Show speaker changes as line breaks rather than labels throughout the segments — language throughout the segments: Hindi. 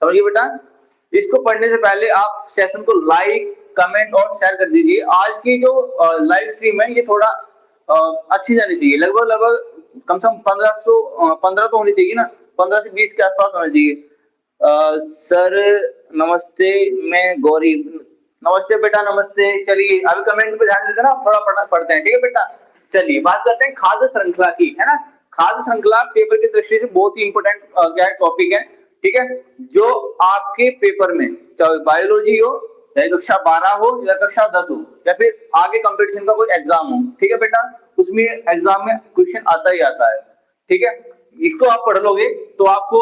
समझिए बेटा। इसको पढ़ने से पहले आप सेशन को लाइक, कमेंट और शेयर कर दीजिए। आज की जो लाइव स्ट्रीम है ये थोड़ा अच्छी जानी चाहिए, लगभग लगभग कम से कम 15 तो होनी चाहिए ना, 15 से 20 के आसपास होना चाहिए। सर नमस्ते, मैं गौरी। नमस्ते बेटा, नमस्ते। चलिए अभी कमेंट पे ध्यान देते ना, थोड़ा पढ़ते हैं, ठीक है बेटा। चलिए बात करते हैं खाद्य श्रृंखला की, है ना। खाद्य श्रृंखला पेपर की दृष्टि से बहुत ही इंपोर्टेंट क्या है, टॉपिक है, ठीक है। जो आपके पेपर में चाहे बायोलॉजी हो, चाहे कक्षा 12 हो या कक्षा 10 हो, या फिर आगे कंपटीशन का कोई एग्जाम हो, ठीक है बेटा, उसमें एग्जाम में क्वेश्चन आता ही आता है, ठीक है। इसको आप पढ़ लोगे तो आपको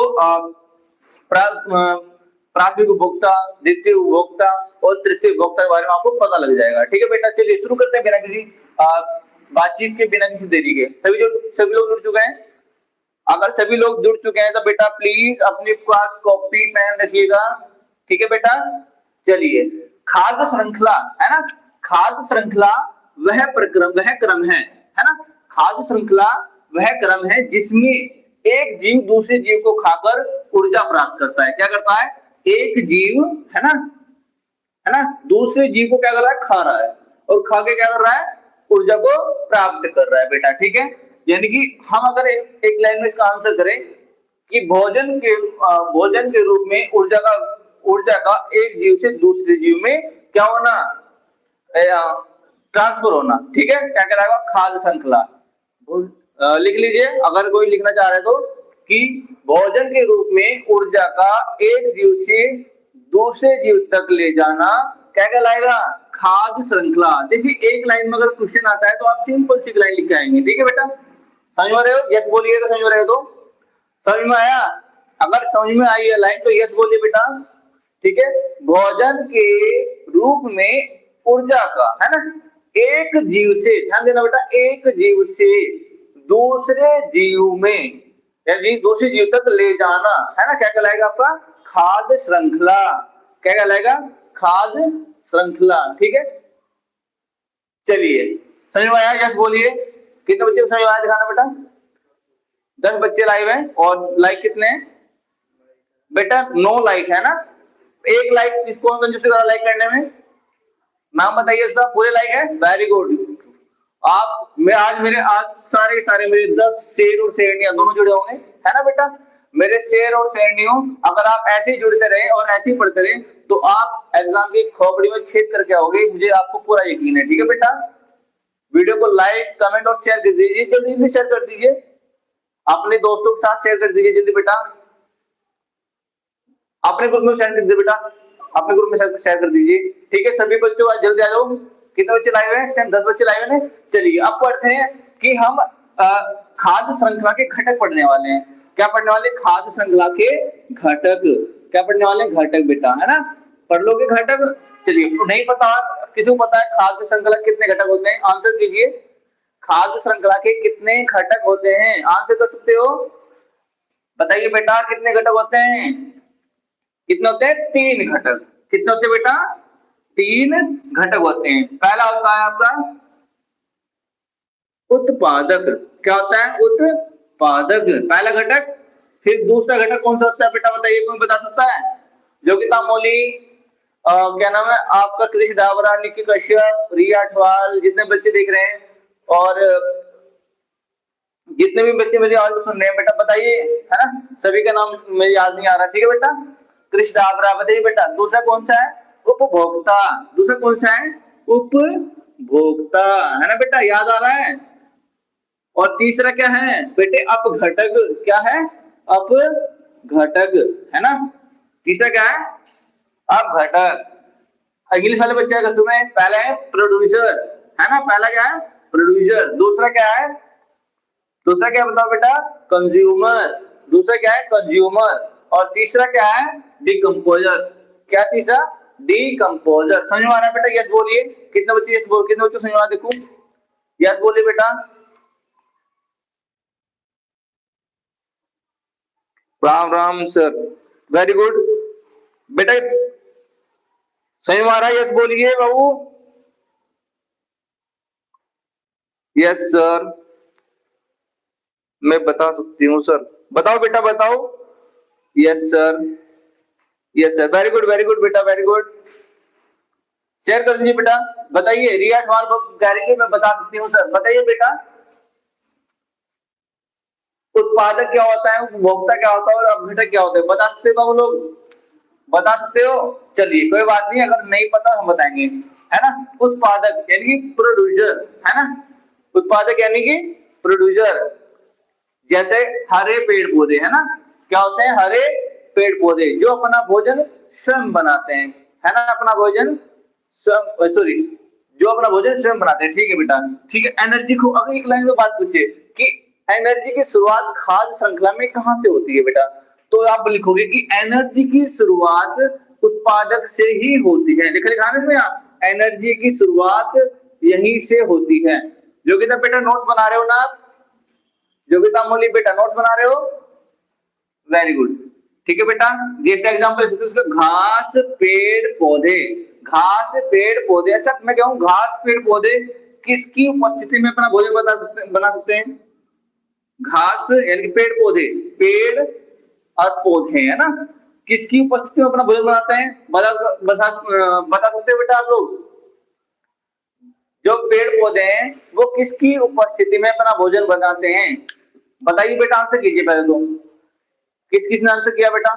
प्राथमिक उपभोक्ता, द्वितीय उपभोक्ता और तृतीय उपभोक्ता के बारे में आपको पता लग जाएगा, ठीक है बेटा। चलिए शुरू करते हैं बिना किसी बातचीत के, बिना किसी देरी के। सभी लोग जुड़ चुके हैं? अगर सभी लोग जुड़ चुके हैं तो बेटा प्लीज अपने पास कॉपी पेन रखिएगा, ठीक है बेटा। चलिए खाद्य श्रृंखला, है ना। खाद्य श्रृंखला वह क्रम है ना। खाद्य श्रृंखला वह क्रम है जिसमें एक जीव दूसरे जीव को खाकर ऊर्जा प्राप्त करता है। क्या करता है? एक जीव, है ना, दूसरे जीव को क्या कर रहा है? खा रहा है, और खा के क्या कर रहा है? ऊर्जा को प्राप्त कर रहा है बेटा, ठीक है। यानी कि हम अगर एक लाइन में इसका आंसर करें कि भोजन के रूप में ऊर्जा का एक जीव से दूसरे जीव में क्या होना, ट्रांसफर होना, ठीक है। क्या कहलाएगा? खाद्य श्रृंखला। लिख लीजिए अगर कोई लिखना चाह रहे तो, कि भोजन के रूप में ऊर्जा का एक जीव से दूसरे जीव तक ले जाना क्या कहलाएगा? खाद्य श्रृंखला। देखिए एक लाइन में अगर क्वेश्चन आता है तो आप सिंपल सी लाइन लिख के आएंगे, ठीक है बेटा। समझ में रहे हो? यस बोलिएगा, समझ में रहे हो तो। समझ में आया? अगर समझ में आई है लाइन तो यस बोलिए बेटा, ठीक है। भोजन के रूप में ऊर्जा का, है ना, एक जीव से, ध्यान देना बेटा, एक जीव से दूसरे जीव में, यानी दूसरे जीव तक ले जाना, है ना, क्या कहलाएगा आपका? खाद्य श्रृंखला। क्या कहलाएगा? खाद्य श्रृंखला, ठीक है। चलिए समझ में आया? यस बोलिए। कितने बच्चे को समझ में आया दिखाना बेटा? 10 बच्चे लाइव हैं, और लाइक कितने हैं बेटा? 9 लाइक है ना। एक लाइक किसको कंजूसी करा लाइक करने में? नाम बताइए उसका। पूरे लाइक है, वेरी गुड। आप आज सारे मेरे 10 शेर और शेरनियां दोनों जुड़े होंगे, है ना बेटा। मेरे शेर और शेरनियों, अगर आप ऐसे ही जुड़ते रहे और ऐसे ही पढ़ते रहे तो आप एग्जाम की खोपड़ी में छेद करके आओगे, मुझे आपको पूरा यकीन है, ठीक है बेटा। वीडियो को लाइक, कमेंट और शेयर कर दीजिए, जल्दी जल्दी शेयर कर दीजिए, अपने दोस्तों के साथ शेयर कर दीजिए जल्दी बेटा। अपने ग्रुप में शेयर कर दीजिए बेटा, अपने ग्रुप में शेयर कर दीजिए, ठीक है। सभी बच्चों जल्दी आ जाओ। कितने बच्चे लाइव हैं इस टाइम? 10 बच्चे लाइव हैं। चलिए अब पढ़ते हैं कि हम खाद्य श्रृंखला के घटक पढ़ने वाले हैं। क्या पढ़ने वाले? खाद्य श्रृंखला के घटक। क्या पढ़ने वाले? घटक बेटा, है ना। पढ़ लोगे घटक। चलिए नहीं पता, किसी को पता है खाद्य श्रृंखला कितने घटक होते हैं? आंसर कीजिए। खाद्य श्रृंखला के कितने घटक होते हैं? आंसर कर सकते हो? बताइए बेटा कितने घटक होते हैं? कितने होते हैं? 3 घटक। कितने होते हैं बेटा? 3 घटक होते हैं। पहला होता है आपका उत्पादक। क्या होता है? उत्पादक, पहला घटक। फिर दूसरा घटक कौन सा होता है बेटा? बताइए, कौन बता सकता है? योगिता मोली, क्या नाम है आपका, कृषि डाबरा, निकी कश्यप, रिया अठवाल, जितने बच्चे देख रहे हैं और जितने भी बच्चे मेरी आवाज सुन रहे हैं बेटा बताइए, है ना। सभी का नाम मुझे याद नहीं आ रहा, ठीक है बेटा। कृष्ण डाबरा बताइए बेटा। दूसरा कौन सा है? उपभोक्ता। दूसरा कौन सा है? उपभोक्ता, है ना बेटा, याद आ रहा है। और तीसरा क्या है बेटे? अपघटक। क्या है? अपघटक, है ना। तीसरा क्या है? अपघटक। इंग्लिश वाले बच्चे अगर सुने, पहला है प्रोड्यूसर, है ना। पहला क्या है? प्रोड्यूसर। दूसरा क्या है? दूसरा क्या बताओ बेटा? कंज्यूमर। दूसरा क्या है? कंज्यूमर। और तीसरा क्या है? डिकम्पोजर। क्या तीसरा? डिकम्पोजर। समझ में आ रहा है बेटा? यस बोलिए। कितने बच्चे यस बोल, कितने बच्चे समझ में आ रहा? देखो यस बोलिए बेटा। Ram Ram sir, very good बेटा। समझ में आ रहा है? यस बोलिए बाबू। यस सर, मैं बता सकती हूँ सर। बताओ बेटा, बताओ। Yes sir. Yes sir, very good बेटा, वेरी गुड। शेयर कर दीजिए बेटा। बताइए, रिया सवाल कह रही है मैं बता सकती हूँ सर, बताइए बेटा। उत्पादक क्या होता है, उपभोक्ता क्या होता है और अपघटक क्या होता है, बता सकते हो लोग? बता सकते हो? चलिए कोई बात नहीं, अगर नहीं पता हम बताएंगे, है ना। उत्पादक यानी कि प्रोड्यूसर, है ना। उत्पादक यानी कि प्रोड्यूसर। जैसे हरे पेड़ पौधे, है ना, क्या होते हैं, हरे पेड़ पौधे जो अपना भोजन स्वयं बनाते हैं, है ना, अपना भोजन स्वयं, सॉरी, जो अपना भोजन स्वयं बनाते हैं, ठीक है बेटा। ठीक है, एनर्जी को अगर एक लाइन में बात पूछे कि एनर्जी की शुरुआत खाद्य श्रृंखला में कहां से होती है बेटा, तो आप लिखोगे कि एनर्जी की शुरुआत उत्पादक से ही होती है। लिखा लिखा इसमें आप, एनर्जी की शुरुआत यहीं से होती है। जो कि बेटा नोट्स बना रहे हो ना आप, योगिता मोली बेटा नोट्स बना रहे हो, वेरी गुड। ठीक है बेटा, जैसे एग्जांपल उसका घास पेड़ पौधे, घास पेड़ पौधे। अच्छा मैं कहूँ घास पेड़ पौधे किसकी उपस्थिति में अपना भोजन बना सकते हैं? घास यानी पेड़ पौधे, पेड़ और पौधे, है ना, किसकी उपस्थिति में अपना भोजन बनाते हैं? बता सकते हो बेटा आप लोग? जो पेड़ पौधे हैं वो किसकी उपस्थिति में अपना भोजन बनाते हैं? बताइए बेटा, आंसर कीजिए पहले तो। किस किसने आंसर किया बेटा?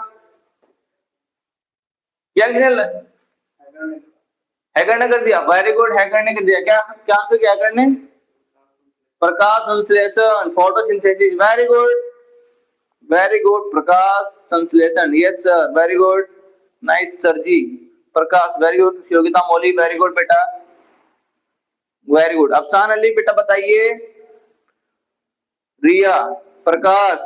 क्या किसने? हैकर ने कर दिया, वेरी गुड, हैकर ने कर दिया। क्या क्या आंसर किया हैकर ने? प्रकाश संश्लेषण, फोटोसिंथेसिस, वेरी गुड प्रकाश संश्लेषण, yes sir, very good, nice sir जी। Prakash, very good. Yogita Mauli, very good बेटा, वेरी गुड। अफसान अली बेटा बताइए। Riya, Prakash,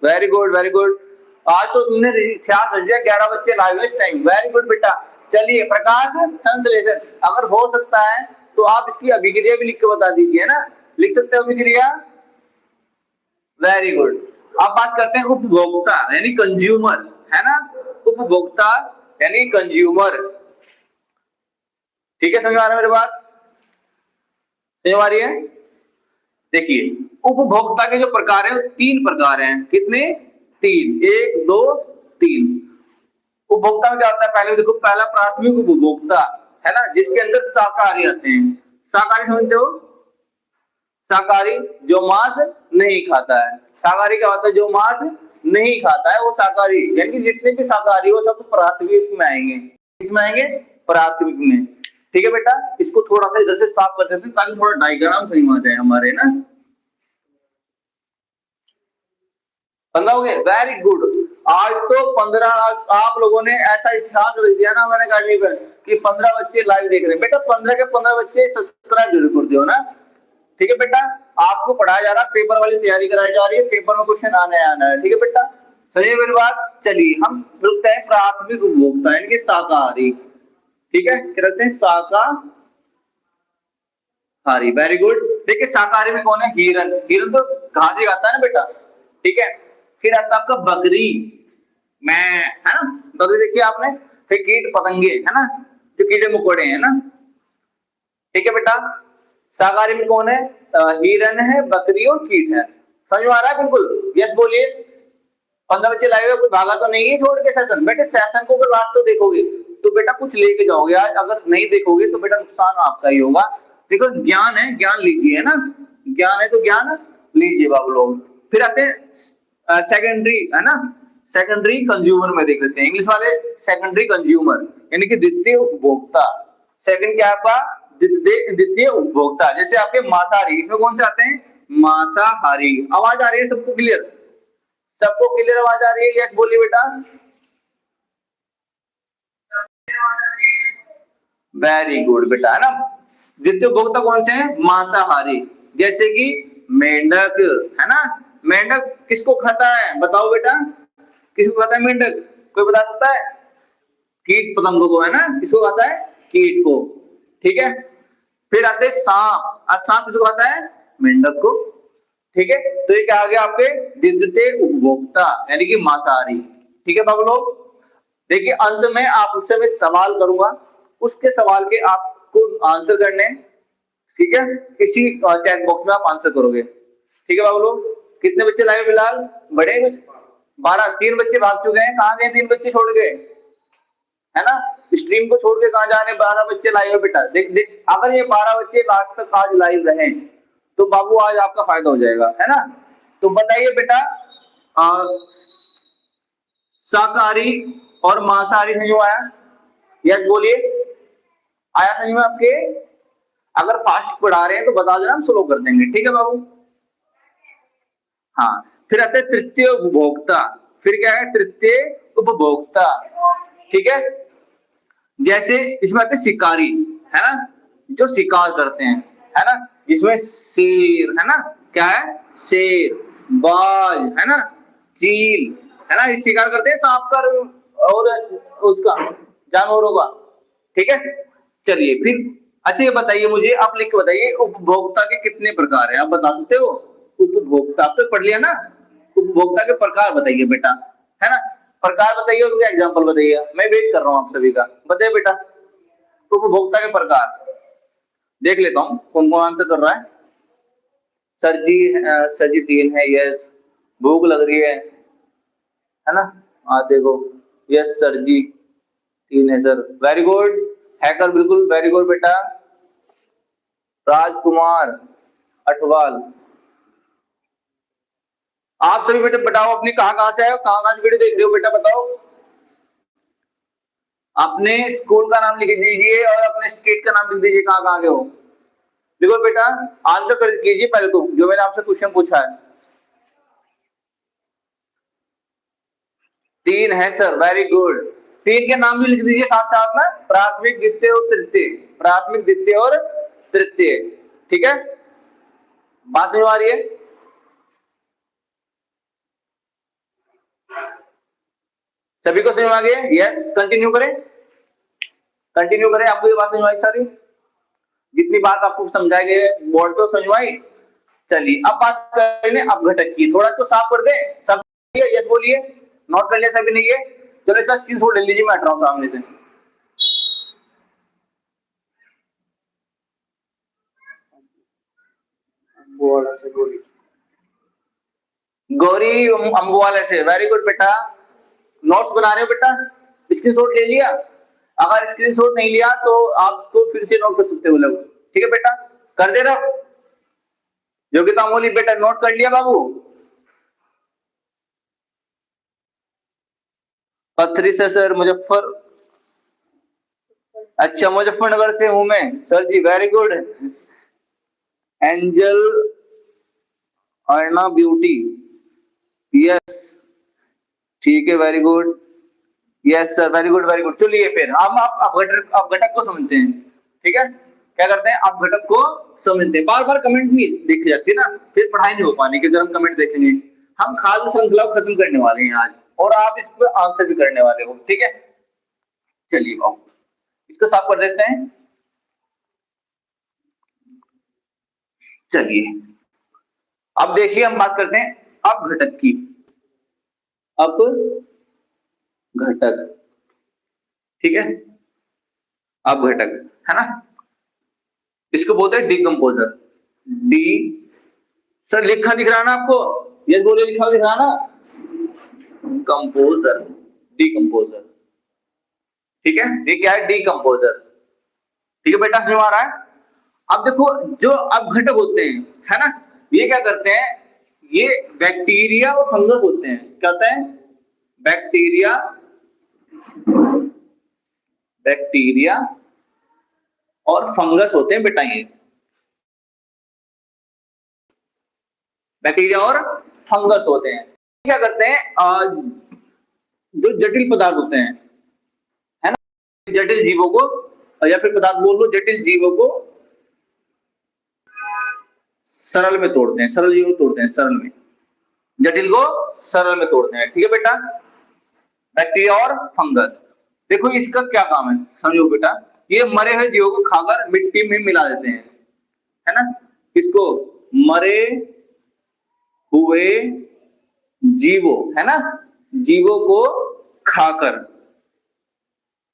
very good, very good. आज तो तुमने इतिहास रच दिया, 11 बच्चे लाइव इस टाइम, वेरी गुड बेटा। चलिए, प्रकाश संश्लेषण अगर हो सकता है तो आप इसकी अभिक्रिया भी लिख के बता दीजिए, है ना, लिख सकते हो अभिक्रिया, वेरी गुड। अब बात करते हैं उपभोक्ता यानी कंज्यूमर, है ना, उपभोक्ता यानी कंज्यूमर। ठीक है, समझ आ रहा है मेरी बात? समझ आ रही है? देखिए, उपभोक्ता के जो प्रकार है 3 प्रकार हैं, कितने? 3, 1 2 3। उपभोक्ता में क्या होता है, पहले देखो, पहला प्राथमिक उपभोक्ता, है ना, जिसके अंदर शाकाहारी आते हैं। शाकाहारी समझते हो? शाकाहारी जो मांस नहीं खाता है। शाकाहारी क्या होता है? जो मांस नहीं खाता है वो शाकाहारी, यानी कि जितने भी शाकाहारी हो सब प्राथमिक में आएंगे। किसमें आएंगे? प्राथमिक में। ठीक है बेटा, इसको थोड़ा सा इधर से साफ कर देते हैं ताकि थोड़ा डायग्राम सही में आ जाए हमारे ना। 15 हो गए, वेरी गुड। आज तो 15 आप लोगों ने ऐसा इतिहास रख दिया ना मैंने गाड़ी पर कि 15 बच्चे लाइव देख रहे हैं। बेटा 15 के 15 बच्चे सब्सक्राइब जरूर कर दियो ना। ठीक है बेटा, आपको पढ़ाया जा रहा है, पेपर वाली तैयारी कराई जा रही है, पेपर में क्वेश्चन आना है। ठीक है बेटा, सुनिए मेरी बात। चलिए हम रुकते हैं प्राथमिक उपभोक्ता यानी कि शाकाहारी। ठीक है, क्या रखते हैं? शाकाहारी, वेरी गुड। देखिए शाकाहारी में कौन है? हिरन। हिरन तो घास ही खाता है ना बेटा। ठीक है, फिर आता है आपका बकरी, मैं, है ना, बकरी देखिए आपने। फिर कीट पतंगे, है ना, जो कीड़े मकोड़े हैं ना। ठीक है बेटा, शाकाहारी में कौन है? हिरन है, बकरी और कीट है। समझ में आ रहा है? बिल्कुल यस बोलिए। 15 बच्चे लाए हुए, कोई भागा तो नहीं है छोड़ के सेशन? बेटे सेशन को अगर लास्ट तो देखोगे तो बेटा कुछ लेके जाओगे आज, अगर नहीं देखोगे तो बेटा नुकसान आपका ही होगा। देखो ज्ञान है, ज्ञान लीजिए, है ना, ज्ञान है तो ज्ञान लीजिए बाबू लोग। फिर आते हैं सेकेंडरी, है ना, सेकेंडरी कंज्यूमर में देख लेते हैं, इंग्लिश वाले। सेकेंडरी कंज्यूमर यानी कि द्वितीय उपभोक्ता। सेकंड क्या है आपका? द्वितीय उपभोक्ता। जैसे आपके मांसाहारी, इसमें कौन से आते हैं? मांसाहारी। आवाज आ रही है सबको क्लियर? सबको क्लियर आवाज आ रही है? यस बोलिए बेटा, वेरी गुड बेटा, है ना। द्वितीय उपभोक्ता कौन से हैं? मांसाहारी। जैसे कि मेंढक, है ना, मेंढक किसको खाता है बताओ बेटा? किसको खाता है मेंढक? कोई बता सकता है? कीट पतंगों को, है ना, किसको खाता है? कीट को। ठीक है, फिर आते हैं सांप। और सांप किसको खाता है? मेंढक को। ठीक है, तो ये क्या आ गया आपके? द्वितीय उपभोक्ता यानी कि मांसाहारी। ठीक है बाबू लोग, देखिए अंत में आपसे मैं सवाल करूंगा, उसके सवाल के आपको आंसर करने हैं। ठीक है, इसी चैट बॉक्स में आप आंसर करोगे। ठीक है बाबू लोग, कितने बच्चे लाए फिलहाल? बड़े कुछ 12, 3 बच्चे भाग चुके हैं। कहाँ गए 3 बच्चे छोड़ गए? है ना। स्ट्रीम को छोड़ के कहाँ जा रहे हैं, 12 बच्चे लाइव है बेटा। देख देख, अगर ये 12 बच्चे लास्ट तक आज लाइव रहे तो बाबू आज आपका फायदा हो जाएगा, है ना। तो बताइए बेटा, शाकाहारी और मांसाहारी समझ में आया? यस बोलिए, आया समझ में आपके? अगर फास्ट पढ़ा रहे हैं तो बता देना, हम स्लो कर देंगे, ठीक है बाबू। हाँ, फिर आते हैं तृतीय उपभोक्ता। फिर क्या है? तृतीय उपभोक्ता, ठीक है। जैसे इसमें आते शिकारी, है ना, जो शिकार करते हैं, है ना, जिसमें शेर, है ना, क्या है? शेर, बाज, है ना, चील, है ना, ये शिकार करते हैं सांप का और उसका, जानवरों का, ठीक है। चलिए फिर, अच्छा ये बताइए मुझे, आप लिख के बताइए, उपभोक्ता के कितने प्रकार हैं, आप बता सकते हो? उपभोक्ता आप तो पढ़ लिया ना, उपभोक्ता के प्रकार बताइए बेटा, है ना। प्रकार बताइए और एग्जांपल बताइए, मैं वेट कर रहा हूँ आप सभी का, बताइए बेटा। उपभोक्ता के प्रकार देख लेता हूँ कौन कौन आंसर कर रहा है। सर जी, सर जी 3 है, यस। भूख लग रही है ना, हाँ देखो, यस सर जी 3 है सर, वेरी गुड। हैकर बिल्कुल वेरी गुड बेटा। राजकुमार अटवाल, आप सभी बेटे बताओ अपनी कहां कहां से आए हो, कहां कहां से वीडियो देख रहे हो बेटा, बताओ। अपने स्कूल का नाम लिख दीजिए और अपने स्टेट का नाम लिख दीजिए, कहां कहां के हो। देखो बेटा, आंसर कर कीजिए पहले तो, जो मैंने आपसे क्वेश्चन पूछा है। 3 है सर, वेरी गुड। 3 के नाम भी लिख दीजिए साथ साथ में, प्राथमिक, द्वितीय और तृतीय, प्राथमिक, द्वितीय और तृतीय, ठीक है। बात समझ आ रही है? सभी को समझ आ गया? यस, कंटिन्यू करें, कंटिन्यू करें। आपको ये बात समझ आई सारी, जितनी बात आपको समझाई गई बोर्ड पे समझ आई? चलिए अब बात करें अपघटक की, थोड़ा इसको साफ कर दें सब। यस बोलिए, नोट कर लिया सभी ने ये? चलो इसका स्क्रीनशॉट ले लीजिए, मैं हट रहा हूं सामने से। गौरी अम्बुवाला से, वेरी गुड बेटा। नोट्स बना रहे हो बेटा? स्क्रीनशॉट ले लिया? अगर स्क्रीनशॉट नहीं लिया तो आपको फिर से नोट कर सकते हो लोग, ठीक है बेटा, कर दे रहा। योग्यता अमोली बेटा नोट कर लिया बाबू? पथरी से सर, मुजफ्फर, अच्छा मुजफ्फरनगर से हूं मैं सर जी, very good. Angel Arna beauty, yes, ठीक है, very good, yes sir, very good very good. चलिए फिर हम आप अपघटक को समझते हैं, ठीक है। क्या करते हैं? अपघटक को समझते हैं। बार बार कमेंट नहीं देखी जाती ना, फिर पढ़ाई नहीं हो पानी की, अगर हम कमेंट देखेंगे। हम खाद्य श्रृंखला को खत्म करने वाले हैं आज, और आप इस पर आंसर भी करने वाले हो, ठीक है। चलिए आओ इसको साफ कर देते हैं। चलिए अब देखिए, हम बात करते हैं अपघटक की। अपघटक, ठीक है, अपघटक, है ना। इसको बोलते हैं डिकम्पोजर। डी, सर लिखा दिख रहा ना आपको? यस बोलिए, लिखा दिख रहा ना? कंपोजर, डिकम्पोजर, ठीक है। ये क्या है? डिकम्पोजर, ठीक है बेटा, समझ आ रहा है? अब देखो, जो अपघटक होते हैं, है ना, ये क्या करते हैं? ये बैक्टीरिया और फंगस होते हैं। क्या होते हैं? बैक्टीरिया, बैक्टीरिया और फंगस होते हैं बेटा। ये बैक्टीरिया और फंगस होते हैं। क्या करते हैं? जो जटिल पदार्थ होते हैं, है ना, जटिल जीवों को, या फिर पदार्थ बोल लो, जटिल जीवों को सरल में तोड़ते हैं, सरल जीवों को तोड़ते हैं, सरल में, जटिल को सरल में तोड़ते हैं, ठीक है बेटा। बैक्टीरिया और फंगस, देखो इसका क्या काम है, समझो बेटा। ये मरे हुए जीवों को खाकर मिट्टी में मिला देते हैं, है ना। इसको मरे हुए जीवों, है ना, जीवों को खाकर,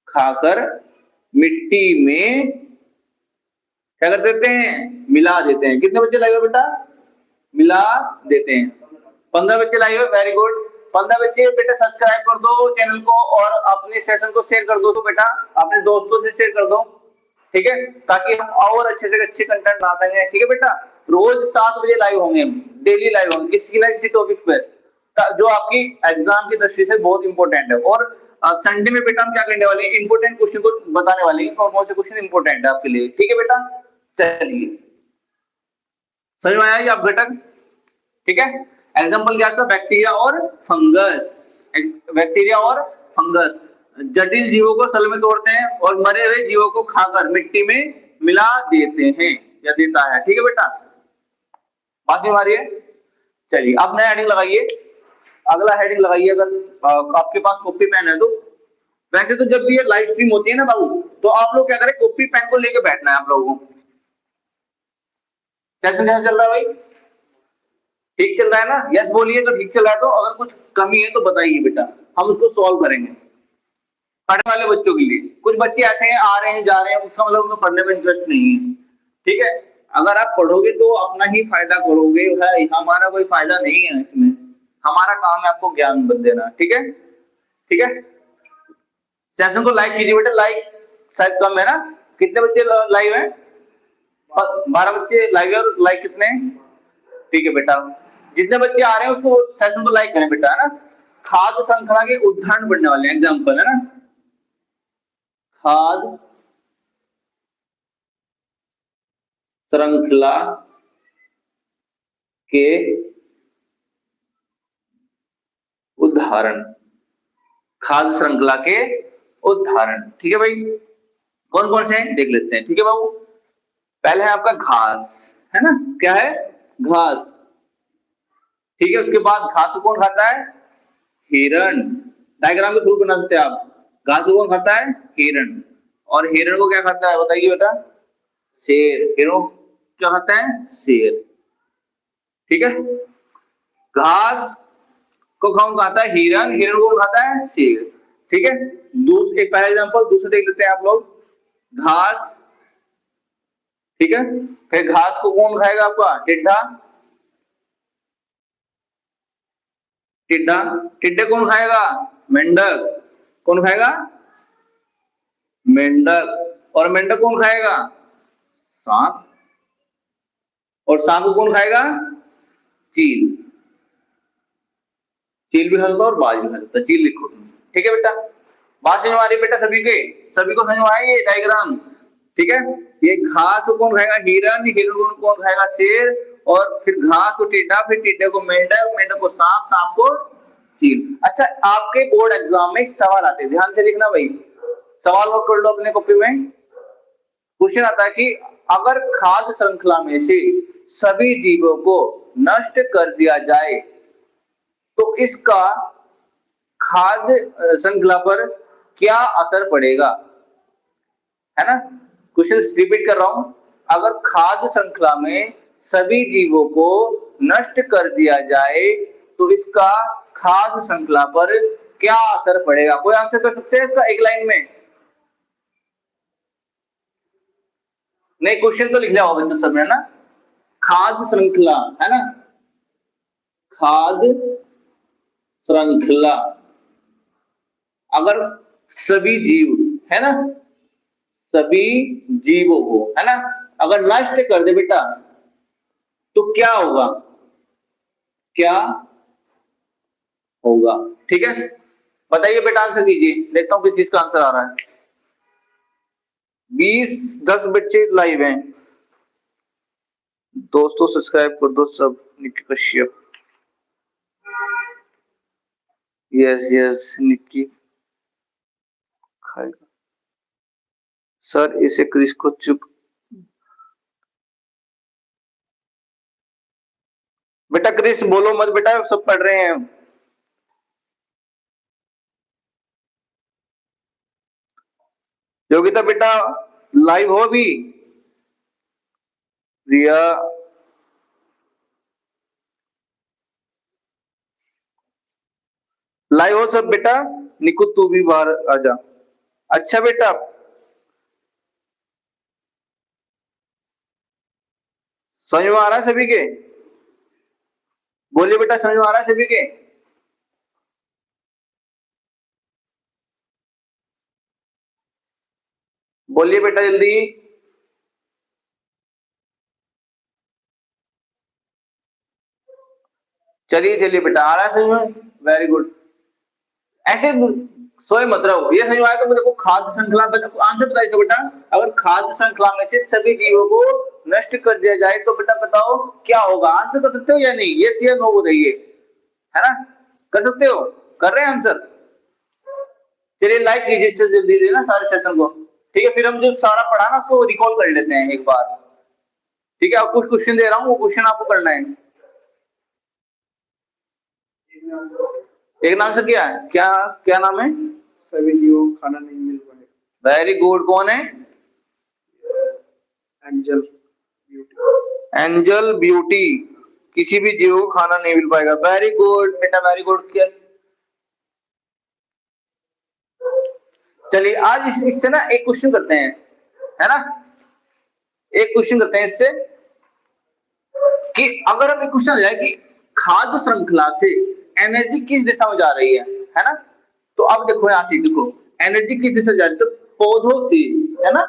खाकर मिट्टी में क्या कर देते हैं? मिला देते हैं। कितने बच्चे लाए हुए बेटा? मिला देते हैं। 15 बच्चे लाए हुए, वेरी गुड। 15 बच्चे बेटा सब्सक्राइब कर दो चैनल को और अपने सेशन को शेयर कर दो, तो बेटा अपने दोस्तों से शेयर कर दो, ठीक है, ताकि हम और अच्छे से अच्छे कंटेंट बना सकें। ठीक है बेटा, रोज 7 बजे लाइव होंगे, डेली लाइव होंगे किसी ना किसी टॉपिक पे जो आपकी एग्जाम की दृष्टि से बहुत इंपॉर्टेंट है। और संडे में बेटा हम क्या करने वाले हैं, इंपॉर्टेंट क्वेश्चन को बताने वाले हैं, कौन कौन से क्वेश्चन इंपॉर्टेंट है आपके लिए। ठीक है बेटा, चलिए समझ में आया ये आप घटक, ठीक है। एग्जाम्पल क्या था, बैक्टीरिया और फंगस। बैक्टीरिया और फंगस जटिल जीवों को सल में तोड़ते हैं और मरे हुए जीवों को खाकर मिट्टी में मिला देते हैं या देता है। ठीक है बेटा, बात समझ आ रही है। चलिए अब नया हेडिंग लगाइए, अगला हेडिंग लगाइए। अगर आपके पास कॉपी पेन है तो, वैसे तो जब भी ये लाइव स्ट्रीम होती है ना बाबू, तो आप लोग क्या करें, कॉपी पेन को लेके बैठना है आप लोगों को। सेशन कैसा चल रहा है भाई, ठीक चल रहा है ना? यस बोलिए अगर ठीक चल रहा है तो, अगर कुछ कमी है तो बताइए बेटा, हम उसको सॉल्व करेंगे। पढ़ने वाले बच्चों के लिए, कुछ बच्चे ऐसे हैं आ रहे हैं जा रहे हैं, उसका मतलब उनको पढ़ने में इंटरेस्ट नहीं है। ठीक है, अगर आप पढ़ोगे तो अपना ही फायदा करोगे, है हमारा कोई फायदा नहीं है इसमें, हमारा काम है आपको ज्ञान देना। ठीक है, ठीक है। सेशन को लाइक कीजिए बेटा, लाइक शायद कम है ना, कितने बच्चे लाइव हैं? 12 बच्चे लाइव है, और लाइक कितने हैं? ठीक है बेटा, जितने बच्चे आ रहे हैं उसको सेशन को लाइक करें बेटा, है ना। खाद्य श्रृंखला के उदाहरण बनने वाले हैं, एग्जाम्पल, है ना। खाद्य श्रृंखला के उदाहरण, खाद्य श्रृंखला के उदाहरण, ठीक है भाई, कौन कौन से हैं देख लेते हैं। ठीक है बाबू, पहले है आपका घास, है ना, क्या है, घास। ठीक है, उसके बाद घास को कौन खाता है, हिरण। डायग्राम के थ्रू बना सकते हैं आप, घास को कौन खाता है, हिरण। और हिरण को क्या खाता है बताइए बेटा, शेर। हिरण को क्या खाता है, शेर। ठीक है, घास को कौन खाता है, हिरण। हिरण को खाता है, शेर। ठीक है, एक पहला एग्जांपल, दूसरा देख लेते हैं आप लोग। घास, ठीक है, फिर घास को कौन खाएगा आपका, टिड्डा। टिड्डा, टिड्डे कौन खाएगा, मेंढक। कौन खाएगा, मेंढक। और मेंढक कौन खाएगा, सांप। और सांप को कौन खाएगा, चील। चील भी हल्का और बाज भी हल्का, चील लिखो। ठीक है बेटा, बात समझ में आ रही है बेटा सभी के, सभी को समझ में आया ये डायग्राम। ठीक है, ये घास को कौन खाएगा, हिरण। हिरण को कौन खाएगा, शेर। और फिर घास को टिड्डा, फिर टिड्डे को मेंढक, मेंढक को सांप, सांप को चील। अच्छा, आपके बोर्ड एग्जाम में सवाल आते हैं, ध्यान से लिखना भाई, सवाल नोट कर लो अपने कॉपी में। क्वेश्चन आता है कि अगर खाद्य श्रृंखला में से सभी जीवों को नष्ट कर दिया जाए तो इसका खाद्य श्रृंखला पर क्या असर पड़ेगा, है ना। क्वेश्चन रिपीट कर रहा हूं, अगर खाद्य श्रृंखला में सभी जीवों को नष्ट कर दिया जाए तो इसका खाद्य श्रृंखला पर क्या असर पड़ेगा। कोई आंसर कर सकते हैं इसका एक लाइन में? नहीं, क्वेश्चन तो लिख लिया होगा बच्चों सब ने ना। खाद्य श्रृंखला, है ना, खाद्य श्रृंखला, अगर सभी जीव, है ना, सभी जीवों को, है ना, अगर नष्ट कर दे बेटा तो क्या होगा, क्या होगा। ठीक है, बताइए बेटा, आंसर दीजिए, देखता हूं किस किस का आंसर आ रहा है। 10 बच्चे लाइव हैं, दोस्तों सब्सक्राइब कर दो सब। निक्की कश्यप, यस यस, निक्की खाएगा सर, इसे क्रिस को चुप। बेटा क्रिस बोलो मत बेटा, सब पढ़ रहे हैं। योगिता बेटा लाइव हो भी, रिया, लाइव हो सब बेटा। निकु तू भी बाहर आ जा। अच्छा बेटा, समझ में आ रहा है सभी के? बोलिए बेटा, समझ में आ रहा है सभी के? बोलिए बेटा जल्दी। चलिए चलिए बेटा, आ रहा है समझ में, वेरी गुड। ऐसे सोए मत रहो, ये समझ में आया तो देखो खाद्य श्रृंखला में आंसर बताइए इसका बेटा। अगर खाद्य श्रृंखला में से सभी जीवों को नष्ट कर दिया जाए तो बेटा बताओ क्या होगा? आंसर कर सकते हो या नहीं? यस या नो बताइए, है ना? कर सकते हो? कर रहे हैं आंसर? चलिए लाइक कीजिए जल्दी जल्दी ना सारे सेशन को। ठीक है, फिर हम जो सारा पढ़ा ना उसको रिकॉल कर लेते हैं एक बार। ठीक है, अब कुछ क्वेश्चन दे रहा हूँ, वो क्वेश्चन आपको करना है। एक नाम से क्या है, क्या क्या नाम है?
सभी जीवों को खाना नहीं मिल पाएगा।
वेरी गुड, कौन है?
Angel beauty.
एंजल ब्यूटी, किसी भी जीव को खाना नहीं मिल पाएगा। वेरी गुड बेटा, वेरी गुड। क्या, चलिए आज इससे ना एक क्वेश्चन करते हैं, है ना? एक क्वेश्चन करते हैं इससे कि अगर हम एक क्वेश्चन आ जाए कि खाद्य श्रृंखला से एनर्जी किस दिशा में जा रही है ना? तो अब देखो यहां से, देखो एनर्जी किस दिशा जा रही है, तो पौधों से, है ना?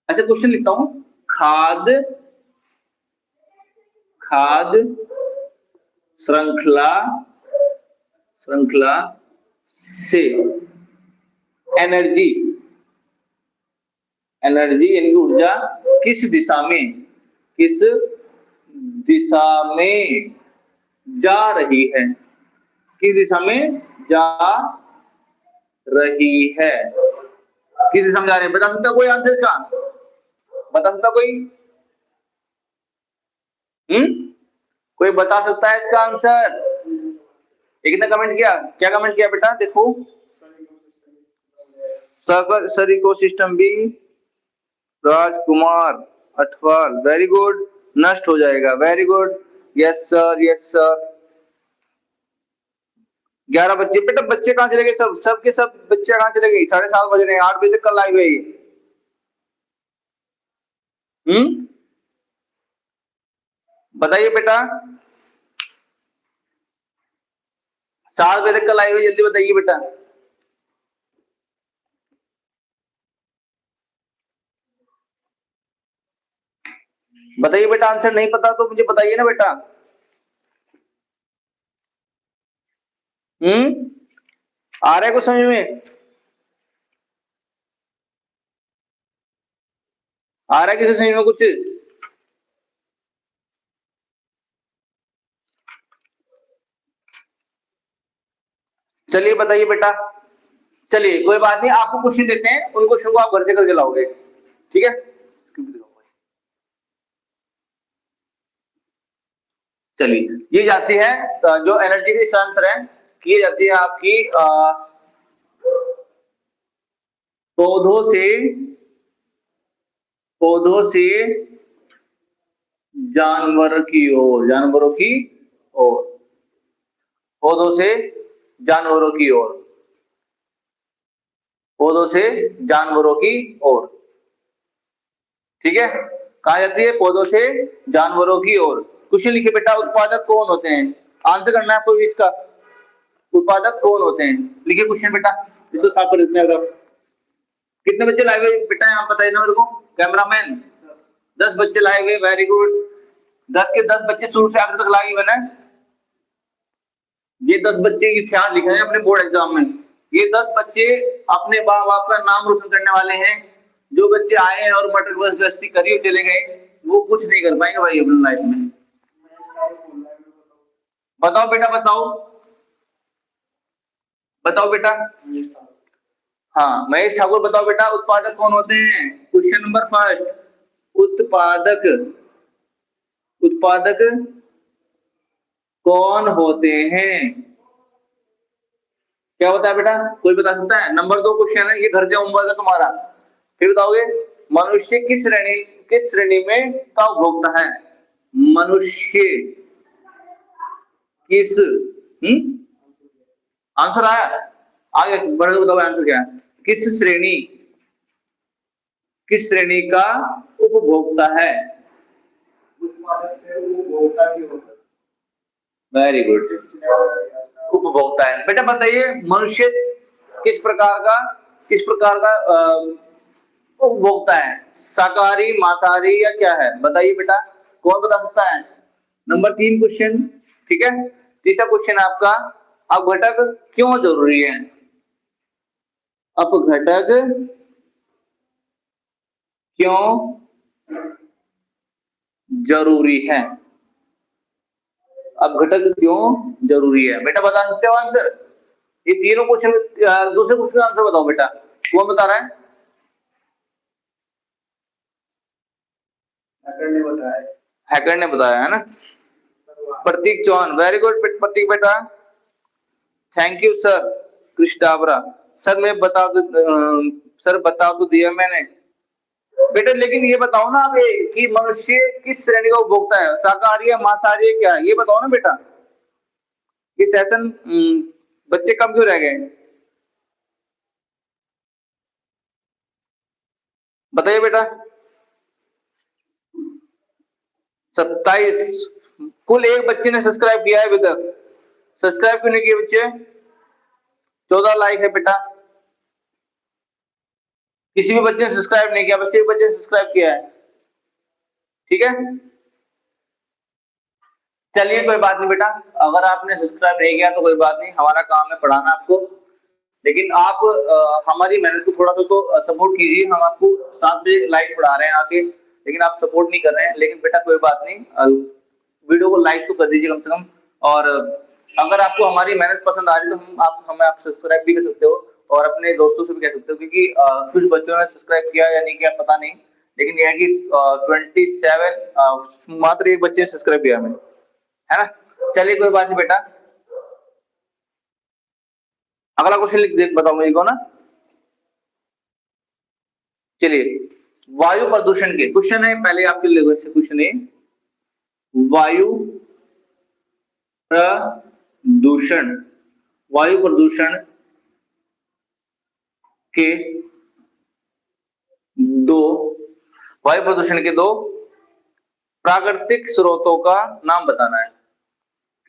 ऐसे क्वेश्चन लिखता हूं, खाद्य खाद्य श्रृंखला श्रृंखला से एनर्जी एनर्जी यानी कि ऊर्जा किस दिशा में जा रही है, किस दिशा में जा रही है, किस दिशा में जा रही है? बता सकता कोई आंसर इसका? बता सकता कोई? कोई बता सकता है इसका आंसर? एक ने कमेंट किया, क्या कमेंट किया बेटा? देखो, सर इकोसिस्टम भी, राजकुमार अठवाल, वेरी गुड। नष्ट हो जाएगा, very good, yes sir, yes sir. 11 बच्चे बेटा, बच्चे कहाँ चले गए? सब के सब बच्चे कहाँ चले गए? 7:30 बज रहे हैं, 8 बजे तक कल लाइव है ये। बताइए बेटा, 7 बजे तक कल लाइव है, जल्दी बताइए बेटा। बताइए बेटा, आंसर नहीं पता तो मुझे बताइए ना बेटा। आ रहा है कुछ समझ में? आ रहा है किसी समझ में कुछ? चलिए बताइए बेटा। चलिए कोई बात नहीं, आपको क्वेश्चन देते हैं, उन क्वेश्चन को आप घर से करके लाओगे, ठीक है? चलिए, ये जाती है जो एनर्जी के आंसर है कि ये जाती है आपकी पौधों से जानवर की ओर, पौधों से जानवरों की ओर, पौधों से जानवरों की ओर, ठीक है? कहा जाती है पौधों से जानवरों की ओर। क्वेश्चन लिखिए बेटा, उत्पादक कौन होते हैं? आंसर करना है आपको इसका, उत्पादक कौन होते हैं? लिखिए क्वेश्चन बेटा, इसको साफ कर देते हैं। कितने बच्चे लाए हुए बेटा आप बताइए ना मेरे को, कैमरामैन? 10 बच्चे लाए हुए, वेरी गुड। 10 के 10 बच्चे शुरू से आखिर तक लाए हुए ना। ये 10 बच्चे की ध्यान लिखे हैं अपने बोर्ड एग्जाम में। ये 10 बच्चे अपने माँ बाप का नाम रोशन करने वाले हैं। जो बच्चे आए हैं और मटर बस गस्ती करी और चले गए, वो कुछ नहीं कर पाएंगे भाई अपनी लाइफ में। बताओ बेटा, बताओ बताओ बेटा। हाँ महेश ठाकुर, बताओ बेटा, उत्पादक कौन होते हैं? क्वेश्चन नंबर फर्स्ट, उत्पादक उत्पादक कौन होते हैं? क्या होता है बेटा, कोई बता सकता है? नंबर 2 क्वेश्चन है, ये घर से होमवर्क है तुम्हारा, फिर बताओगे। मनुष्य किस श्रेणी में का उपभोक्ता है? मनुष्य किस आंसर आया? आगे बढ़े बताओ आंसर क्या है? किस श्रेणी का उपभोक्ता है? वेरी गुड, उपभोक्ता है। बेटा बताइए, मनुष्य किस प्रकार का उपभोक्ता है? शाकाहारी, मांसाहारी या क्या है? बताइए बेटा, कौन बता सकता है? नंबर 3 क्वेश्चन, ठीक है। तीसरा क्वेश्चन आपका, अपघटक क्यों जरूरी है? अपघटक क्यों जरूरी है? अपघटक क्यों जरूरी है? बेटा बता सकते हो आंसर? ये तीनों क्वेश्चन, दूसरे क्वेश्चन का आंसर बताओ बेटा, कौन बता रहा है?
हैकर ने बताया।
हैकर ने बताया है ना। प्रतीक चौहान, वेरी गुड प्रतीक बेटा, थैंक यू सर। कृष्णावरा, सर मैं बता दो, सर बता तो दिया मैंने बेटा, लेकिन ये बताओ ना आप, ये कि मनुष्य किस श्रेणी का उपभोक्ता है? शाकाहारी है, मांसाहारी है, क्या है? ये बताओ ना बेटा। ये सेशन बच्चे कम क्यों रह गए? बताइए बेटा। 27, कुल एक बच्चे ने सब्सक्राइब किया है अभी तक। सब्सक्राइब क्यों नहीं किए बच्चे? 14 लाइक है बेटा। किसी भी बच्चे ने सब्सक्राइब नहीं किया, बस एक बच्चे ने सब्सक्राइब किया है, ठीक है। चलिए कोई बात नहीं बेटा, अगर आपने सब्सक्राइब नहीं किया तो कोई बात नहीं, हमारा काम है पढ़ाना आपको। लेकिन आप हमारी मेहनत को थोड़ा सा तो सपोर्ट कीजिए। हम आपको 7 बजे लाइव पढ़ा रहे हैं आके, लेकिन आप सपोर्ट नहीं कर रहे हैं। लेकिन बेटा कोई बात नहीं, वीडियो को लाइक तो कर दीजिए कम से कम। और अगर आपको हमारी मेहनत पसंद आ रही है तो आप सब्सक्राइब भी कर सकते हो और अपने दोस्तों से भी कह सकते हो, क्योंकि कुछ बच्चों ने सब्सक्राइब किया या नहीं किया पता नहीं, लेकिन यह है कि 27 मात्र एक बच्चे ने सब्सक्राइब किया हमें, है ना। चलिए कोई बात नहीं बेटा, अगला क्वेश्चन लिख देख बताओ मेरे को ना। चलिए, वायु प्रदूषण के क्वेश्चन है, पहले आपके लिए क्वेश्चन है, वायु प्रदूषण, वायु प्रदूषण के दो, वायु प्रदूषण के दो प्राकृतिक स्रोतों का नाम बताना है।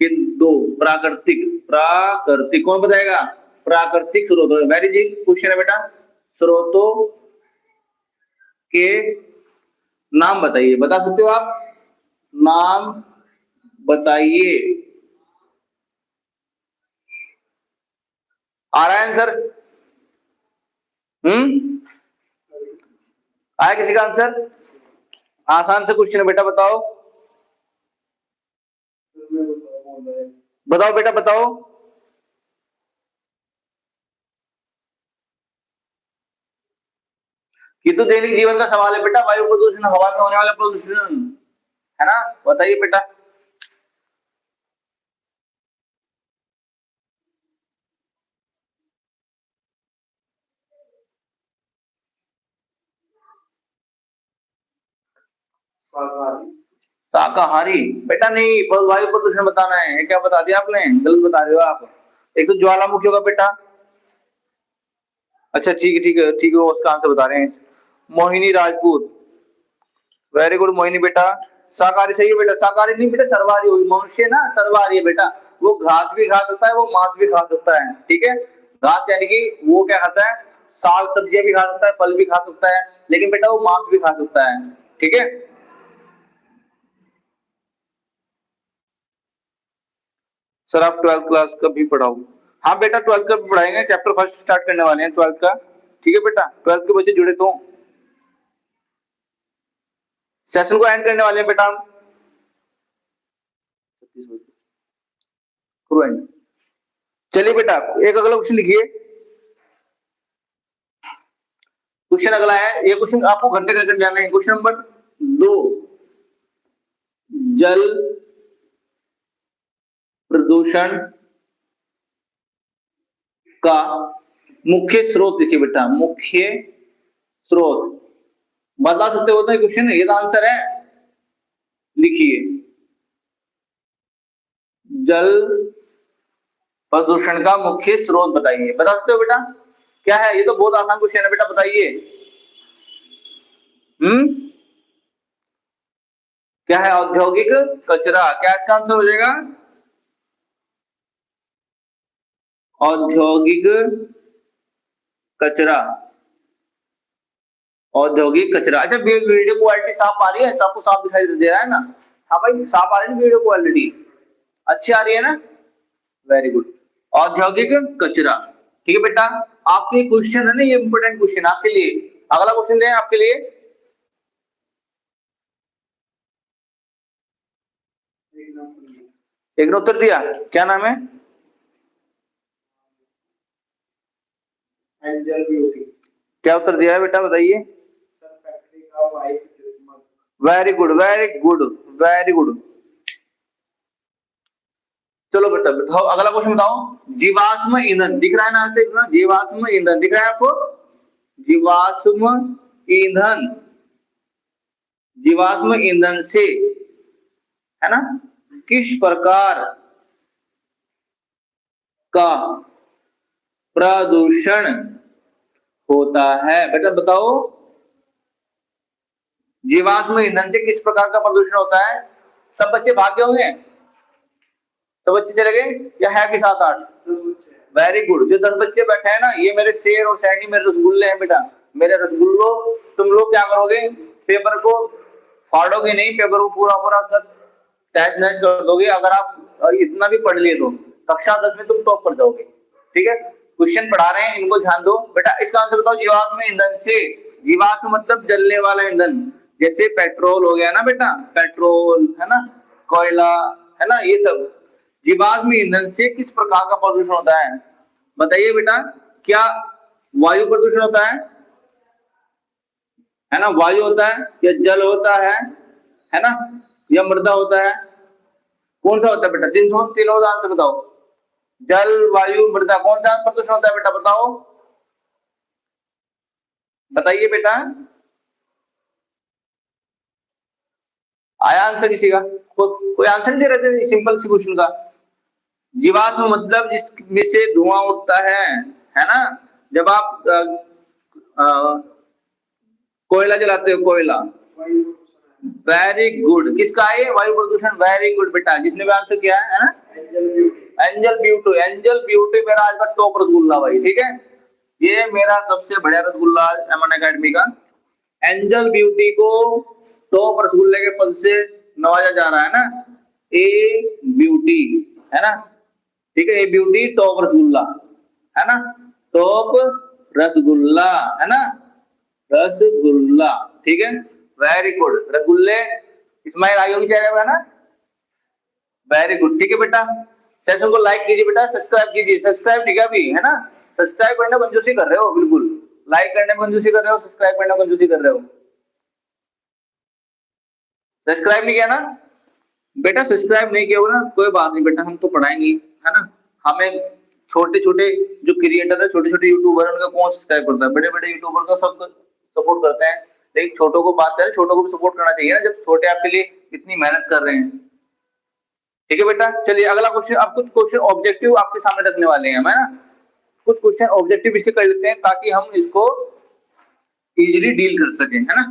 कि दो प्राकृतिक, प्राकृतिक कौन बताएगा? प्राकृतिक स्रोतों, वेरी जी क्वेश्चन है बेटा, स्रोतों के नाम बताइए। बता सकते हो आप? नाम बताइए। आ रहा है आंसर? आया किसी का आंसर? आसान से क्वेश्चन है बेटा, बताओ बताओ बेटा बताओ। ये तो दैनिक जीवन का सवाल है बेटा, वायु प्रदूषण, हवा में होने वाला प्रदूषण, है ना। बताइए बेटा।
शाकाहारी।
शाकाहारी बेटा नहीं, वायु प्रदूषण बताना है। क्या बता दिया आपने? गलत बता रहे हो आप। एक तो ज्वालामुखी होगा बेटा। अच्छा ठीक है ठीक है ठीक है, वो उसका आंसर बता रहे हैं। मोहिनी राजपूत, वेरी गुड मोहिनी बेटा। शाकाहारी सही है बेटा, शाकाहारी नहीं बेटा, सर्वाहारी होगी। मनुष्य ना सर्वाहारी है बेटा, वो घास भी खा सकता है, वो मांस भी खा सकता है, ठीक है। घास यानी कि वो क्या खाता है, साग सब्जियां भी खा सकता है, फल भी खा सकता है, लेकिन बेटा वो मांस भी खा सकता है, ठीक है। सर आप 12th क्लास का भी पढ़ाओ? हाँ बेटा 12th का भी पढ़ाएंगे, चैप्टर फर्स्ट स्टार्ट करने वाले हैं 12th का, ठीक है बेटा। 12th के बच्चे जुड़े तो सेशन को एंड करने वाले हैं बेटा हम। चलिए बेटा, एक अगला क्वेश्चन लिखिए। क्वेश्चन अगला है, ये क्वेश्चन आपको घर से करके जाना है। क्वेश्चन नंबर 2, जल प्रदूषण का मुख्य स्रोत लिखिए बेटा, मुख्य स्रोत। बता सकते हो तो क्वेश्चन, ये तो आंसर है, लिखिए। जल प्रदूषण का मुख्य स्रोत बताइए। बता सकते हो बेटा? क्या है? ये तो बहुत आसान क्वेश्चन है बेटा, बताइए। क्या है? औद्योगिक कचरा। क्या इसका आंसर हो जाएगा? औद्योगिक कचरा। औद्योगिक कचरा। अच्छा, वीडियो क्वालिटी साफ आ रही है, सबको साफ दिखाई दे रहा है ना? हाँ भाई, साफ आ रही है वीडियो क्वालिटी, अच्छी आ रही है ना? Very good. औद्योगिक कचरा, ठीक है बेटा। आपके क्वेश्चन है ना, ये इंपोर्टेंट क्वेश्चन आपके लिए। अगला क्वेश्चन है आपके लिए। एक ने उत्तर दिया, क्या नाम है?
Angel beauty.
क्या उत्तर दिया है बेटा, बताइए।
सर फैक्ट्री का white
very good, very good, very good. चलो बेटा बताओ, अगला क्वेश्चन बताओ। जीवाश्म ईंधन दिख रहा है ना? आपसे इतना जीवाश्म ईंधन दिख रहा है आपको? जीवाश्म ईंधन, जीवाश्म ईंधन से, है ना, किस प्रकार का प्रदूषण होता है? बेटा बताओ, जीवाश्म ईंधन से किस प्रकार का प्रदूषण होता है? सब बच्चे भाग गए होंगे, सब बच्चे चले गए या है कि 7-8? Very good. जो 10 बच्चे बैठे हैं ना, ये मेरे शेर और सैनी मेरे रसगुल्ले हैं बेटा, मेरे रसगुल्लो। तुम लोग क्या करोगे, पेपर को फाड़ोगे नहीं, पेपर को पूरा पूरा तहस नहस कर दोगे। अगर आप इतना भी पढ़ लिए तो कक्षा 10 में तुम टॉप कर जाओगे, ठीक है? क्वेश्चन पढ़ा रहे हैं, इनको ध्यान दो बेटा। इसका आंसर बताओ, जीवाश्म ईंधन से। जीवाश्म मतलब जलने वाला ईंधन, जैसे पेट्रोल हो गया ना बेटा, पेट्रोल है ना, कोयला है ना, ये सब। जीवाश्म ईंधन से किस प्रकार का प्रदूषण होता है? बताइए बेटा। क्या वायु प्रदूषण होता है ना? वायु होता है या जल होता है ना, या मृदा होता है? कौन सा होता है बेटा? तीनों का आंसर बताओ। जल, वायु, मृदा, कौन सा प्रदूषण होता है बेटा, बताओ, बताइए बेटा। आया आंसर किसी का? कोई आंसर नहीं दे रहे थे सिंपल सी क्वेश्चन का। जीवाश्म मतलब जिसमें से धुआं उठता है ना? जब आप कोयला जलाते हो, कोयला। Very good. किसका है वायु प्रदूषण? वेरी गुड बेटा, जिसने भी आंसर किया है ना?
Angel beauty.
Angel beauty, angel beauty मेरा आज का टॉप रसगुल्ला भाई, ठीक है? ये मेरा सबसे बढ़िया रसगुल्ला एमएन एकेडमी का। एंजल ब्यूटी को टॉप रसगुल्ले के पद से नवाजा जा रहा है ना, ए ब्यूटी, है ना? ठीक है, ए ब्यूटी टॉप रसगुल्ला, है ना? टॉप रसगुल्ला, है ना? रसगुल्ला, ठीक है, वेरी गुड। रसगुल्ले इस्माइल आई होगी चेहरे पर, है ना? वेरी गुड, ठीक है बेटा। सेशन को लाइक कीजिए बेटा, सब्सक्राइब कीजिए। सब्सक्राइब ठीक है अभी, है ना? सब्सक्राइब करने में कंजूसी कर रहे हो बिल्कुल, लाइक करने में कंजूसी कर रहे हो, सब्सक्राइब करने में कंजूसी कर रहे हो। सब्सक्राइब नहीं किया ना बेटा? सब्सक्राइब नहीं किया होगा ना, कोई बात नहीं बेटा, हम तो पढ़ाएंगे, है ना? हमें छोटे छोटे जो क्रिएटर है, छोटे छोटे यूट्यूबर, उनका कौन सब्सक्राइब करता है? बड़े बड़े यूट्यूबर का सब सपोर्ट करते हैं, लेकिन छोटों को बात करें, छोटों को भी सपोर्ट करना चाहिए ना, जब छोटे आपके लिए इतनी मेहनत कर रहे हैं। ठीक है बेटा, चलिए अगला क्वेश्चन। अब कुछ क्वेश्चन ऑब्जेक्टिव आपके सामने रखने वाले हैं, है ना? कुछ क्वेश्चन ऑब्जेक्टिव इसके कर लेते हैं ताकि हम इसको इजीली डील कर सकें, है ना?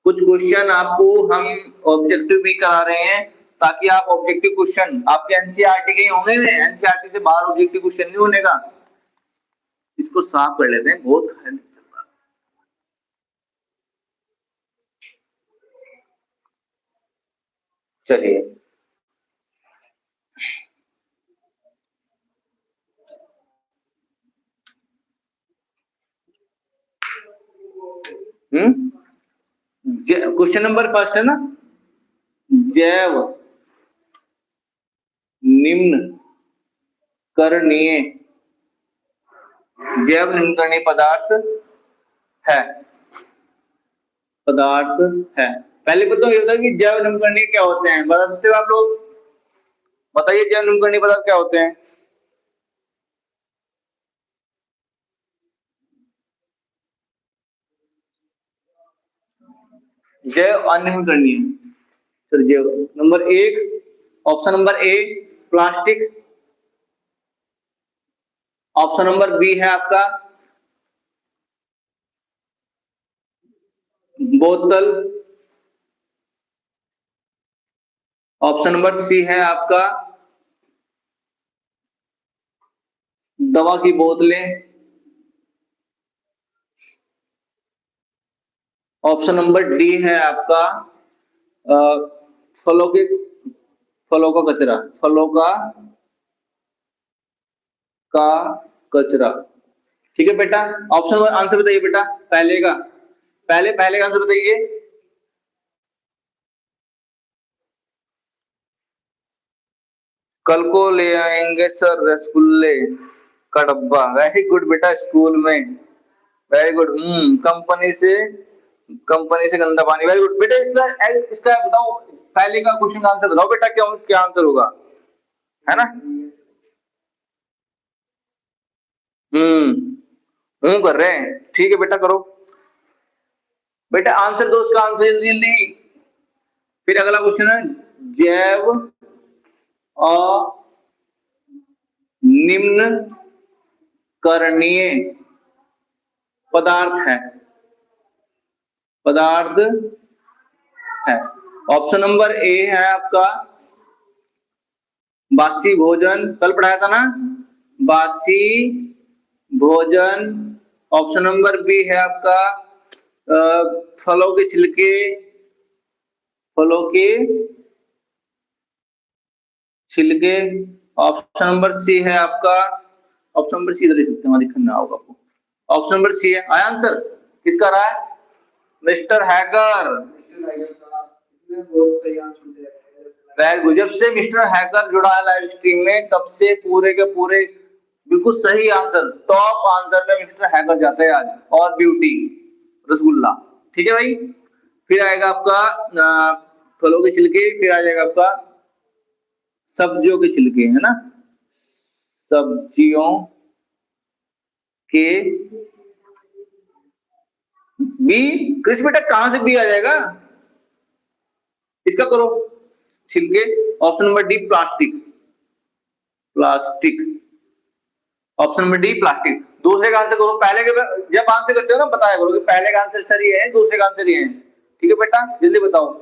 कुछ क्वेश्चन आपको हम ऑब्जेक्टिव भी करा रहे हैं ताकि आप ऑब्जेक्टिव क्वेश्चन आपके एनसीईआरटी के होंगे, एनसीईआरटी से बाहर ऑब्जेक्टिव क्वेश्चन नहीं होने का। इसको साफ कर लेते हैं, बहुत है। चलिए, क्वेश्चन नंबर फर्स्ट है ना, जैव निम्न करणीय, जैव निम्न करणीय है, पदार्थ है। पहले तो ये होता है कि जैव निम्न करणीय क्या होते हैं, बता सकते हो आप लोग? बताइए, जैव निम्न करणीय पदार्थ क्या होते हैं? जैव अनिम्न करणीय, सर जैव number 1, option number A plastic, option number B है आपका बोतल, ऑप्शन नंबर सी है आपका दवा की बोतलें। ऑप्शन नंबर डी है आपका अ, फलों के फलों का कचरा, फलों का कचरा। ठीक है बेटा, ऑप्शन आंसर बताइए बेटा, पहले का पहले का आंसर बताइए। कल को ले आएंगे सर रसगुल्ले का डब्बा। वेरी गुड बेटा, स्कूल में। Very good. कंपनी से गंदा पानी। वेरी गुड बेटा, इसका बताओ, पहले का क्वेश्चन का आंसर बताओ बेटा, क्या क्या आंसर होगा, है ना? कर रहे हैं, ठीक है बेटा, करो बेटा, आंसर दो उसका, आंसर जल्दी जल्दी। फिर अगला क्वेश्चन है, जैव निम्न करणीय पदार्थ है, पदार्थ है। ऑप्शन नंबर ए है आपका बासी भोजन, कल पढ़ाया था ना, बासी भोजन। ऑप्शन नंबर बी है आपका फलों के छिलके, फलों के छिलके। ऑप्शन नंबर सी है आपका, ऑप्शन नंबर सी लिख सकते हैं, दिखना होगा आपको। ऑप्शन नंबर सी है, आया आंसर किसका रहा है? Mister hacker.
बहुत सही आंसर दिया है।
जब से मिस्टर हैकर जुड़ा है लाइव स्ट्रीम में, तब से पूरे के पूरे बिल्कुल सही आंसर, टॉप आंसर में मिस्टर हैकर जाता है आज। और ब्यूटी रसगुल्ला। ठीक है भाई, फिर आएगा आपका फलों के छिलके, फिर आ जाएगा आपका सब्जियों के छिलके, है ना, सब्जियों के बी। कृष्ण बेटा कहां से बी आ जाएगा, इसका करो छिलके। Option number D plastic, plastic. Option number D plastic. दूसरे का आंसर करो, पहले के जब आंसर करते हो ना बताया करो कि पहले का आंसर सही है, दूसरे का आंसर ये है। ठीक है बेटा, जल्दी बताओ।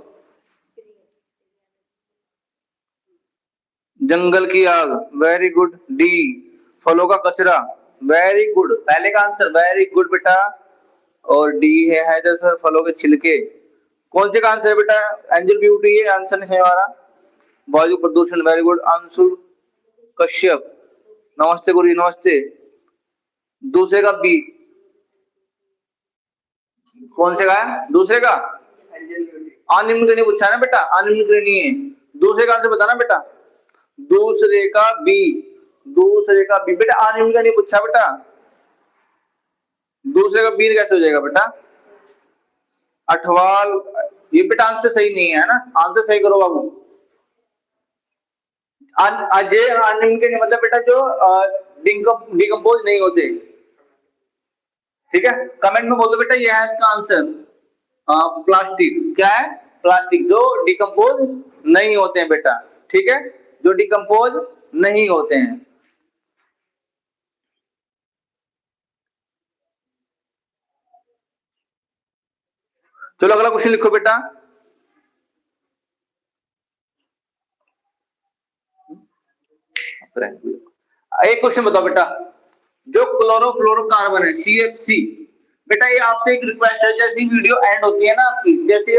जंगल की आग, वेरी गुड। डी फलों का कचरा, वेरी गुड, पहले का आंसर, वेरी गुड बेटा। और डी है जो सर फलों के छिलके। कौन से का आंसर है बेटा? एंजल ब्यूटी, ये आंसर नहीं है हमारा। वायु प्रदूषण, वेरी गुड। अंशुल कश्यप, नमस्ते गुरु जी, नमस्ते। दूसरे का बी, कौन से का है दूसरे का? अनिम्न पूछा है ना बेटा, अनिम्न है। दूसरे का आंसर बताना बेटा, दूसरे का बी, दूसरे का बी बेटा, अनिम्न नहीं पूछा बेटा, दूसरे का बी कैसे हो जाएगा बेटा? अठवाल, ये बेटा आंसर सही नहीं है ना, आंसर सही करो बाबू। अजय अनिम्न के मतलब बेटा जो डिकम्पोज नहीं होते। ठीक है, कमेंट में बोल दो बेटा, ये है इसका आंसर। प्लास्टिक, क्या है? प्लास्टिक, जो डिकम्पोज नहीं होते हैं बेटा। ठीक है, जो डिकम्पोज नहीं होते हैं। चलो अगला क्वेश्चन लिखो बेटा। एक क्वेश्चन बताओ बेटा, जो क्लोरोफ्लोरोकार्बन है CFC, बेटा ये आपसे एक रिक्वेस्ट है, जैसी वीडियो एंड होती है ना आपकी, जैसे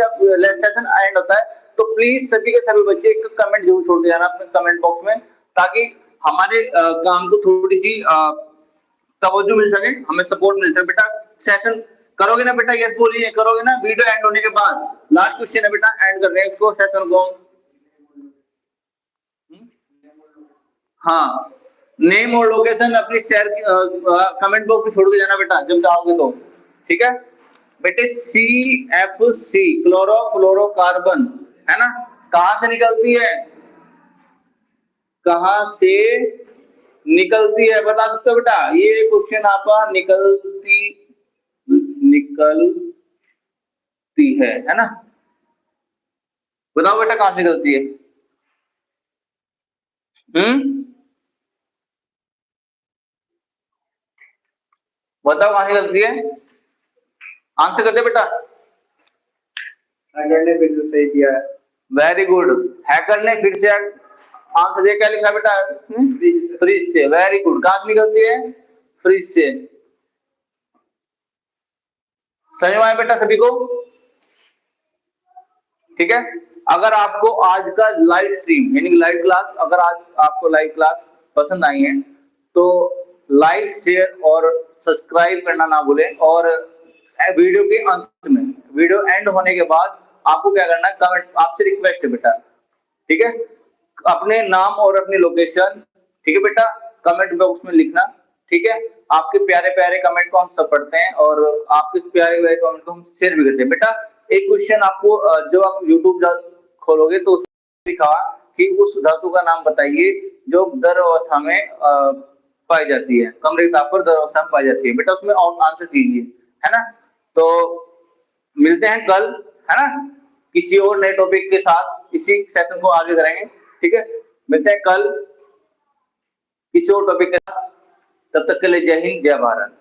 सेशन एंड होता है, तो प्लीज सभी के सभी बच्चे एक कमेंट जरूर छोड़ देना अपने कमेंट बॉक्स में, ताकि हमारे काम को थोड़ी सी तवज्जो मिल सके, हमें सपोर्ट मिल सके। बेटा सेशन करोगे ना बेटा? यस बोलिए, करोगे ना? वीडियो एंड होने के बाद लास्ट क्वेश्चन है बेटा, एंड कर रहे हैं इसको, सेशन को। हाँ, नेम और लोकेशन अपनी शेयर कमेंट बॉक्स में छोड़ के जाना बेटा जब जाओगे तो। ठीक है बेटे, CFC क्लोरोफ्लोरोकार्बन, है ना, कहां से निकलती है? कहां से निकलती है बता सकते हो बेटा? ये क्वेश्चन आपका निकलती है ना, बताओ बेटा कहां से निकलती है? बताओ कहां से निकलती है, आंसर कर दे बेटा।
हैकर ने फिर से सही किया है।
वेरी गुड, हैकर ने फिर से आंसर ये क्या लिखा है बेटा इसमें? फ्रिज से। Very good. कहाँ से निकलती है? फ्रिज से। समझ में आया बेटा सभी को? ठीक है। अगर आपको आज का लाइव स्ट्रीम यानी लाइव क्लास, अगर आज आपको लाइव क्लास पसंद आई है तो लाइक शेयर और सब्सक्राइब करना ना भूलें। और वीडियो के अंत में, वीडियो एंड होने के बाद आपको क्या करना है, कमेंट, आपसे रिक्वेस्ट है बेटा, ठीक है, अपने नाम और अपनी लोकेशन, ठीक है बेटा, कमेंट बॉक्स में लिखना। ठीक है। आपके प्यारे प्यारे कमेंट को हम सब पढ़ते हैं और आपके प्यारे प्यारे कमेंट को हम शेयर भी करते हैं। बेटा एक क्वेश्चन आपको जो आप यूट्यूब खोलोगे तो उसमें लिखा कि उस धातु का नाम बताइए जो दर अवस्था में पाई जाती है, कमरे के ताप पर दर अवस्था में पाई जाती है। बेटा उसमें आंसर कीजिए, है ना। तो मिलते हैं कल, है ना, किसी और नए टॉपिक के साथ, इसी सेशन को आगे करेंगे। ठीक है। मिलते हैं कल किसी और टॉपिक के साथ। तब तक के लिए जय हिंद, जय भारत।